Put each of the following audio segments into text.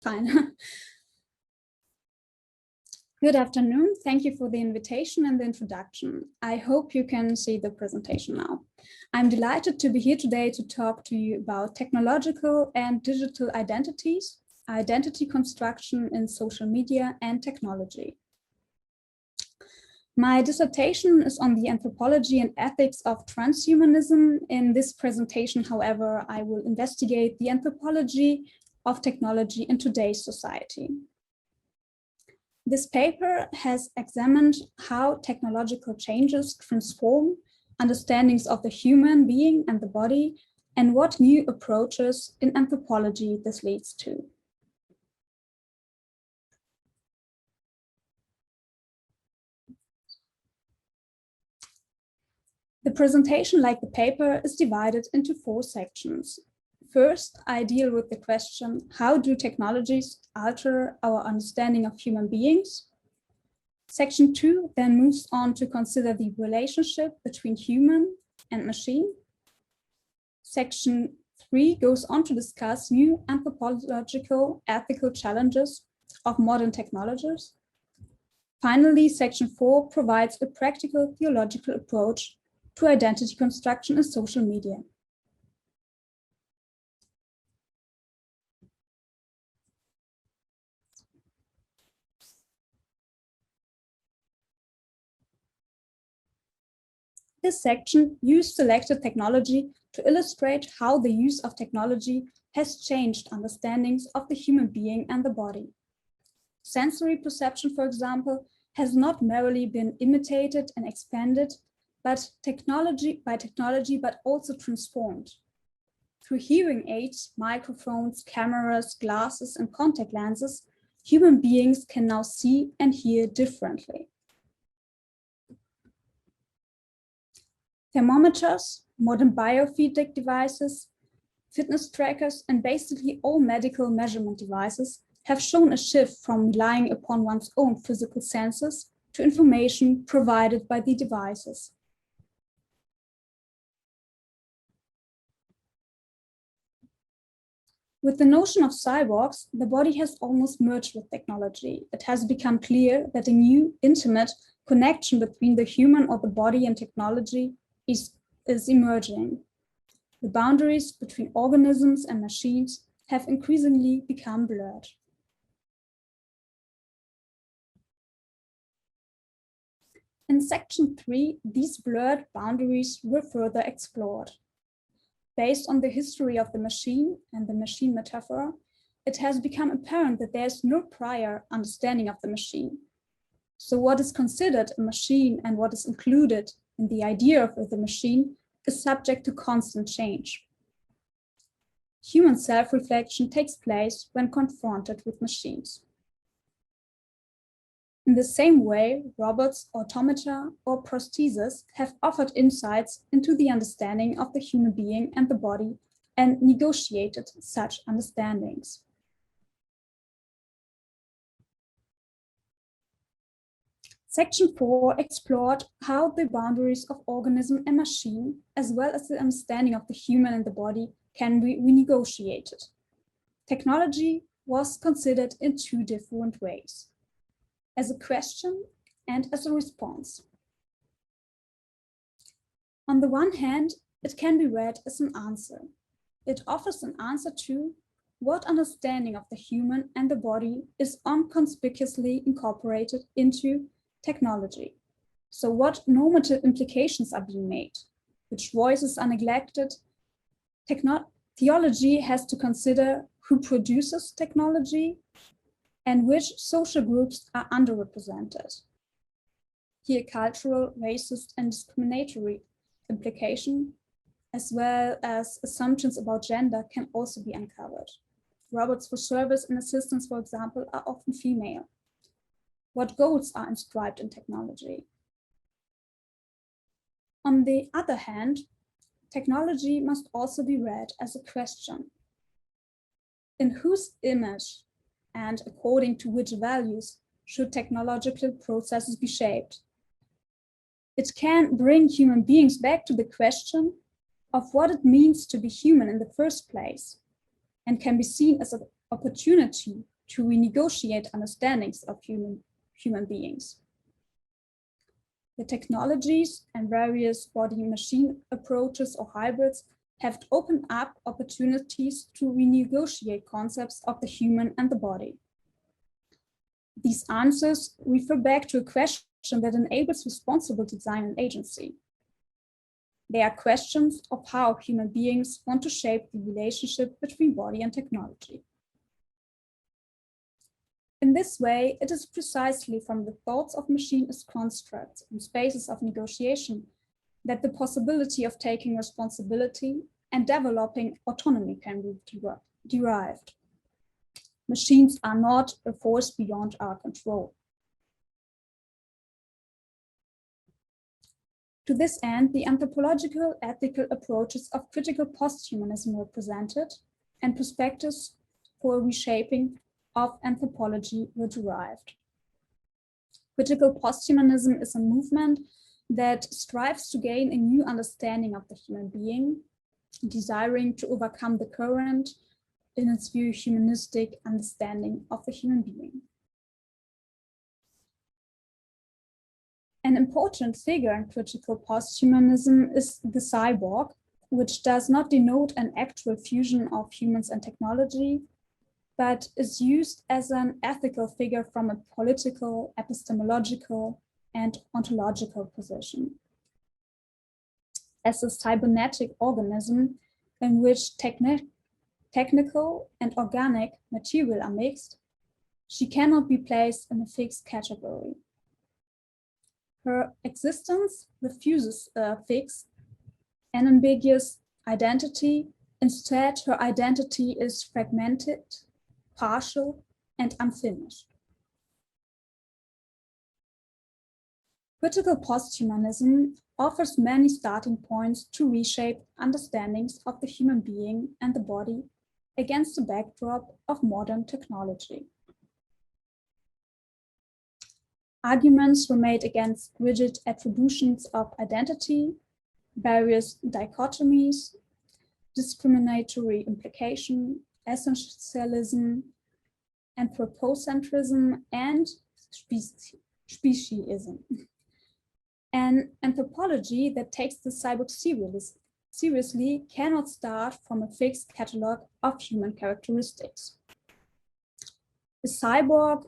Fine. Good afternoon. Thank you for the invitation and the introduction. I hope you can see the presentation now. I'm delighted to be here today to talk to you about technological and digital identities, identity construction in social media and technology. My dissertation is on the anthropology and ethics of transhumanism. In this presentation, however, I will investigate the anthropology of technology in today's society. This paper has examined how technological changes transform understandings of the human being and the body, and what new approaches in anthropology this leads to. The presentation, like the paper, is divided into 4 sections. First, I deal with the question, how do technologies alter our understanding of human beings? Section 2 then moves on to consider the relationship between human and machine. Section 3 goes on to discuss new anthropological ethical challenges of modern technologies. Finally, section 4 provides a practical theological approach to identity construction in social media. This section used selected technology to illustrate how the use of technology has changed understandings of the human being and the body. Sensory perception, for example, has not merely been imitated and expanded by technology, but also transformed. Through hearing aids, microphones, cameras, glasses, and contact lenses, human beings can now see and hear differently. Thermometers, modern biofeedback devices, fitness trackers, and basically all medical measurement devices have shown a shift from relying upon one's own physical senses to information provided by the devices. With the notion of cyborgs, the body has almost merged with technology. It has become clear that a new, intimate connection between the human or the body and technology is emerging. The boundaries between organisms and machines have increasingly become blurred. In section 3, these blurred boundaries were further explored. Based on the history of the machine and the machine metaphor, it has become apparent that there is no prior understanding of the machine. So what is considered a machine and what is included in the idea of the machine is subject to constant change. Human self-reflection takes place when confronted with machines. In the same way, robots, automata, or prostheses have offered insights into the understanding of the human being and the body and negotiated such understandings. Section 4 explored how the boundaries of organism and machine, as well as the understanding of the human and the body, can be renegotiated. Technology was considered in 2 different ways: as a question and as a response. On the one hand, it can be read as an answer. It offers an answer to what understanding of the human and the body is unconspicuously incorporated into technology. So what normative implications are being made? Which voices are neglected? Theology has to consider who produces technology and which social groups are underrepresented. Here, cultural, racist, and discriminatory implication, as well as assumptions about gender, can also be uncovered. Robots for service and assistance, for example, are often female. What goals are inscribed in technology? On the other hand, technology must also be read as a question. In whose image and according to which values should technological processes be shaped? It can bring human beings back to the question of what it means to be human in the first place, and can be seen as an opportunity to renegotiate understandings of human beings. The technologies and various body-machine approaches or hybrids have opened up opportunities to renegotiate concepts of the human and the body. These answers refer back to a question that enables responsible design and agency. They are questions of how human beings want to shape the relationship between body and technology. In this way, it is precisely from the thoughts of machine as constructs and spaces of negotiation that the possibility of taking responsibility and developing autonomy can be derived. Machines are not a force beyond our control. To this end, the anthropological ethical approaches of critical posthumanism were presented, and perspectives for reshaping of anthropology were derived. Critical posthumanism is a movement that strives to gain a new understanding of the human being, desiring to overcome the current, in its view, humanistic understanding of the human being. An important figure in critical posthumanism is the cyborg, which does not denote an actual fusion of humans and technology, but is used as an ethical figure from a political, epistemological, and ontological position. As a cybernetic organism in which technical and organic material are mixed, she cannot be placed in a fixed category. Her existence refuses a fixed and ambiguous identity. Instead, her identity is fragmented, partial, and unfinished. Critical posthumanism offers many starting points to reshape understandings of the human being and the body against the backdrop of modern technology. Arguments were made against rigid attributions of identity, various dichotomies, discriminatory implication, essentialism, anthropocentrism, and speciesism. An anthropology that takes the cyborg seriously cannot start from a fixed catalogue of human characteristics. The cyborg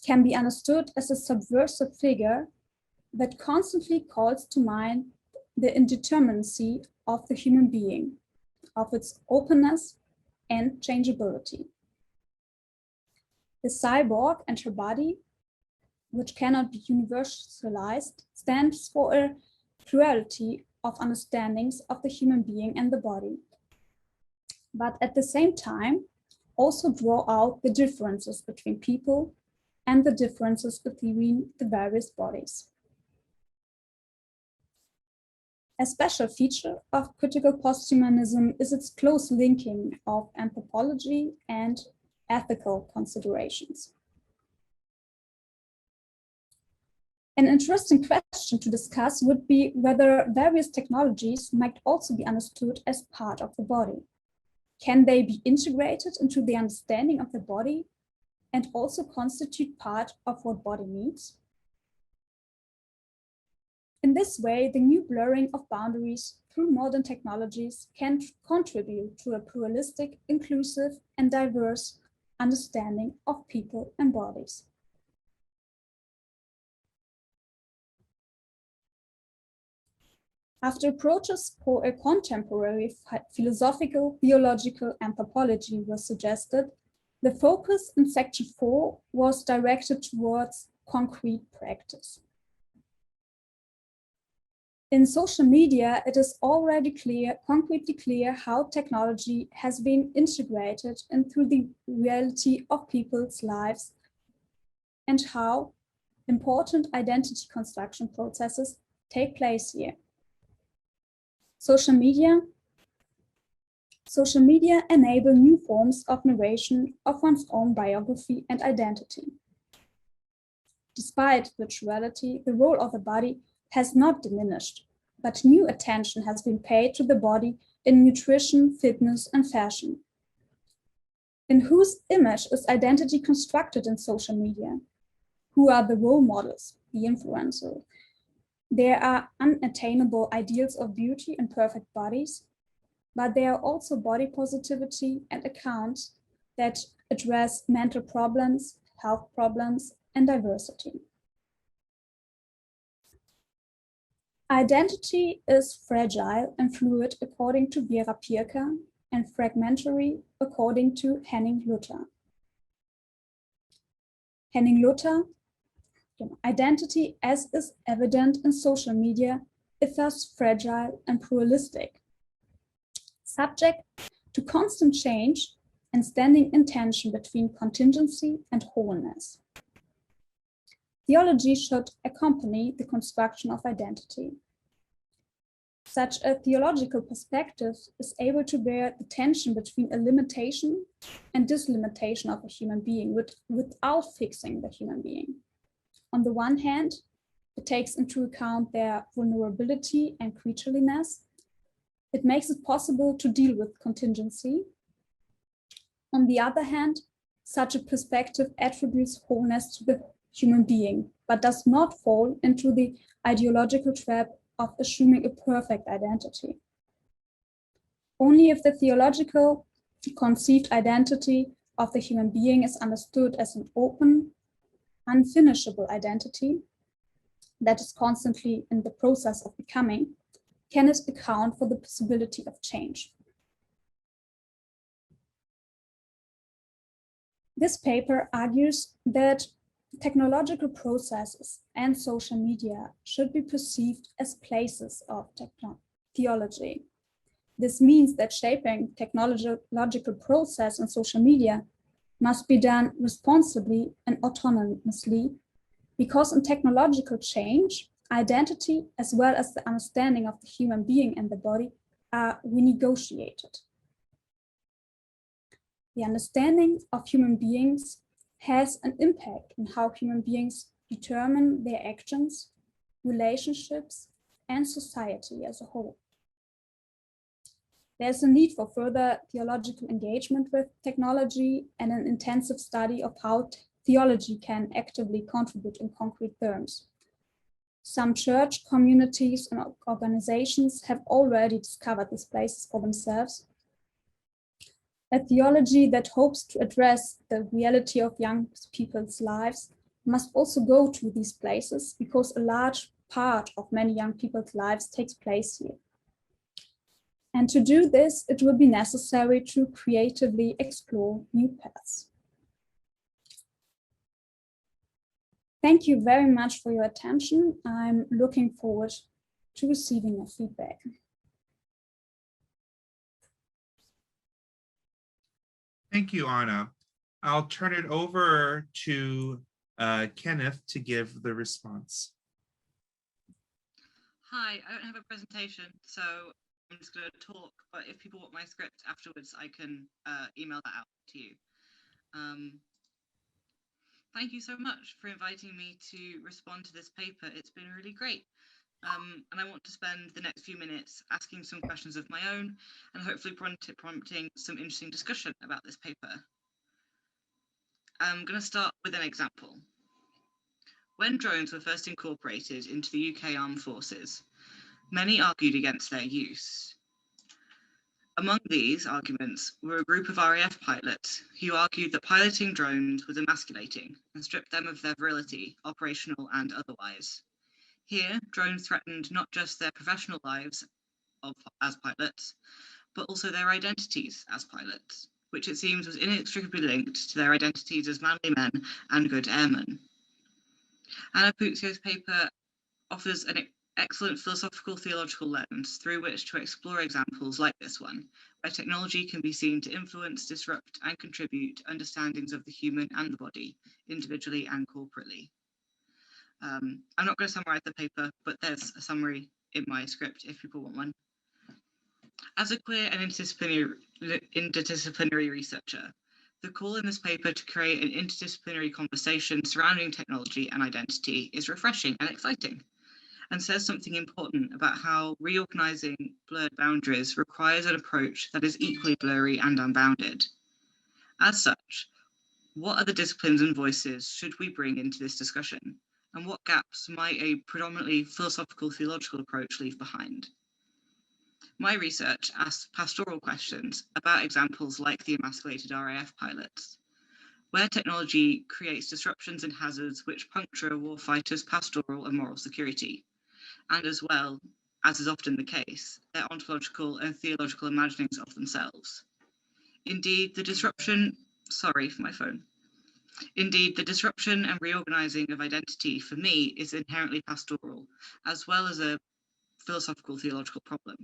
can be understood as a subversive figure that constantly calls to mind the indeterminacy of the human being, of its openness and changeability. The cyborg and her body, which cannot be universalized, stands for a plurality of understandings of the human being and the body, but at the same time also draw out the differences between people and the differences between the various bodies. A special feature of critical posthumanism is its close linking of anthropology and ethical considerations. An interesting question to discuss would be whether various technologies might also be understood as part of the body. Can they be integrated into the understanding of the body and also constitute part of what body means? In this way, the new blurring of boundaries through modern technologies can contribute to a pluralistic, inclusive, and diverse understanding of people and bodies. After approaches for a contemporary philosophical, theological anthropology were suggested, the focus in section 4 was directed towards concrete practice. In social media, it is already concretely clear how technology has been integrated into the reality of people's lives and how important identity construction processes take place here. Social media enable new forms of narration of one's own biography and identity. Despite virtuality, the role of the body has not diminished, but new attention has been paid to the body in nutrition, fitness, and fashion. In whose image is identity constructed in social media? Who are the role models, the influencers? There are unattainable ideals of beauty and perfect bodies, but there are also body positivity and accounts that address mental problems, health problems, and diversity. Identity is fragile and fluid according to Vera Pirker, and fragmentary according to Henning Luther. Henning Luther, identity as is evident in social media is thus fragile and pluralistic, subject to constant change and standing in tension between contingency and wholeness. Theology should accompany the construction of identity. Such a theological perspective is able to bear the tension between a limitation and dislimitation of a human being without fixing the human being. On the one hand, it takes into account their vulnerability and creatureliness. It makes it possible to deal with contingency. On the other hand, such a perspective attributes wholeness to the human being, but does not fall into the ideological trap of assuming a perfect identity. Only if the theological conceived identity of the human being is understood as an open, unfinishable identity that is constantly in the process of becoming, can it account for the possibility of change. This paper argues that technological processes and social media should be perceived as places of theology. This means that shaping technological process and social media must be done responsibly and autonomously, because in technological change, identity as well as the understanding of the human being and the body are renegotiated. The understanding of human beings has an impact on how human beings determine their actions, relationships, and society as a whole. There's a need for further theological engagement with technology and an intensive study of how theology can actively contribute in concrete terms. Some church communities and organizations have already discovered these places for themselves. A theology that hopes to address the reality of young people's lives must also go to these places, because a large part of many young people's lives takes place here. And to do this, it will be necessary to creatively explore new paths. Thank you very much for your attention. I'm looking forward to receiving your feedback. Thank you, Anna. I'll turn it over to Kenneth to give the response. Hi, I don't have a presentation, so I'm just going to talk, but if people want my script afterwards, I can email that out to you. Thank you so much for inviting me to respond to this paper. It's been really great. And I want to spend the next few minutes asking some questions of my own and hopefully prompting some interesting discussion about this paper. I'm going to start with an example. When drones were first incorporated into the UK Armed Forces, many argued against their use. Among these arguments were a group of RAF pilots who argued that piloting drones was emasculating and stripped them of their virility, operational and otherwise. Here, drones threatened not just their professional lives as pilots, but also their identities as pilots, which it seems was inextricably linked to their identities as manly men and good airmen. Anna Puzio's paper offers an excellent philosophical theological lens through which to explore examples like this one, where technology can be seen to influence, disrupt, and contribute to understandings of the human and the body, individually and corporately. I'm not going to summarize the paper, but there's a summary in my script if people want one. As a queer and interdisciplinary researcher, the call in this paper to create an interdisciplinary conversation surrounding technology and identity is refreshing and exciting, and says something important about how reorganizing blurred boundaries requires an approach that is equally blurry and unbounded. As such, what other disciplines and voices should we bring into this discussion? And what gaps might a predominantly philosophical theological approach leave behind? My research asks pastoral questions about examples like the emasculated RAF pilots, where technology creates disruptions and hazards which puncture a warfighter's pastoral and moral security, and as well, as is often the case, their ontological and theological imaginings of themselves. Indeed, the disruption and reorganizing of identity for me is inherently pastoral, as well as a philosophical theological problem.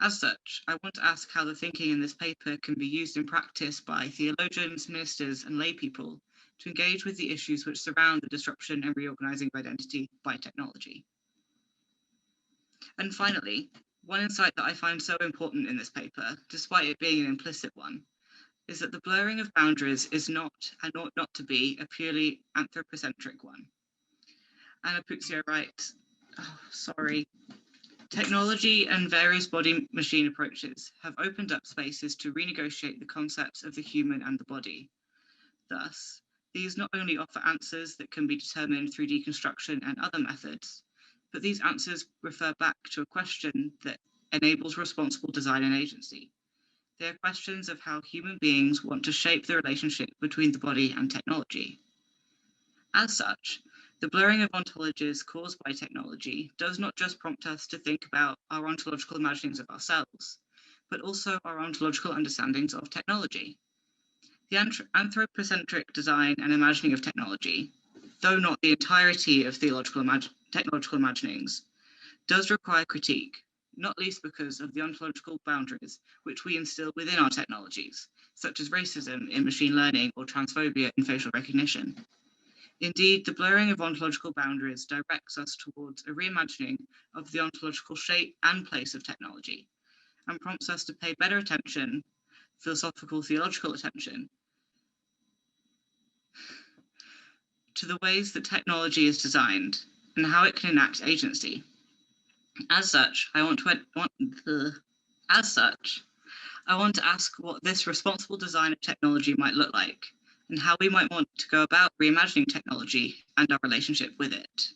As such, I want to ask how the thinking in this paper can be used in practice by theologians, ministers, and lay people to engage with the issues which surround the disruption and reorganizing of identity by technology. And finally, one insight that I find so important in this paper, despite it being an implicit one, is that the blurring of boundaries is not and ought not to be a purely anthropocentric one. Anna Puzio writes, technology and various body-machine approaches have opened up spaces to renegotiate the concepts of the human and the body. Thus, these not only offer answers that can be determined through deconstruction and other methods, but these answers refer back to a question that enables responsible design and agency. They are questions of how human beings want to shape the relationship between the body and technology. As such, the blurring of ontologies caused by technology does not just prompt us to think about our ontological imaginings of ourselves, but also our ontological understandings of technology. The anthropocentric design and imagining of technology, though not the entirety of technological imaginings, does require critique, not least because of the ontological boundaries which we instill within our technologies, such as racism in machine learning or transphobia in facial recognition. Indeed, the blurring of ontological boundaries directs us towards a reimagining of the ontological shape and place of technology, and prompts us to pay better attention, philosophical theological attention, to the ways that technology is designed and how it can enact agency. As such, I want to ask what this responsible design of technology might look like, and how we might want to go about reimagining technology and our relationship with it.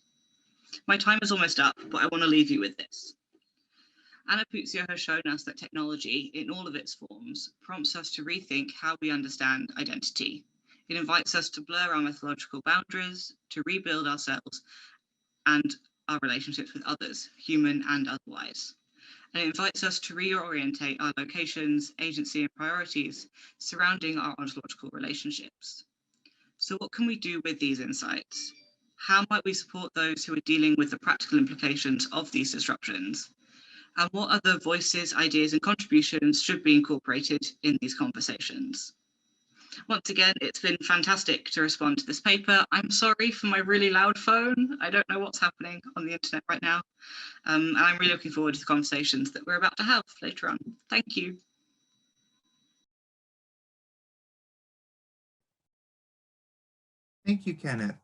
My time is almost up, but I want to leave you with this. Anna Puzio has shown us that technology, in all of its forms, prompts us to rethink how we understand identity. It invites us to blur our methodological boundaries, to rebuild ourselves and our relationships with others, human and otherwise. And it invites us to reorientate our locations, agency, and priorities surrounding our ontological relationships. So what can we do with these insights? How might we support those who are dealing with the practical implications of these disruptions? And what other voices, ideas, and contributions should be incorporated in these conversations? Once again, it's been fantastic to respond to this paper. I'm sorry for my really loud phone. I don't know what's happening on the internet right now. And I'm really looking forward to the conversations that we're about to have later on. Thank you. Thank you, Kenneth.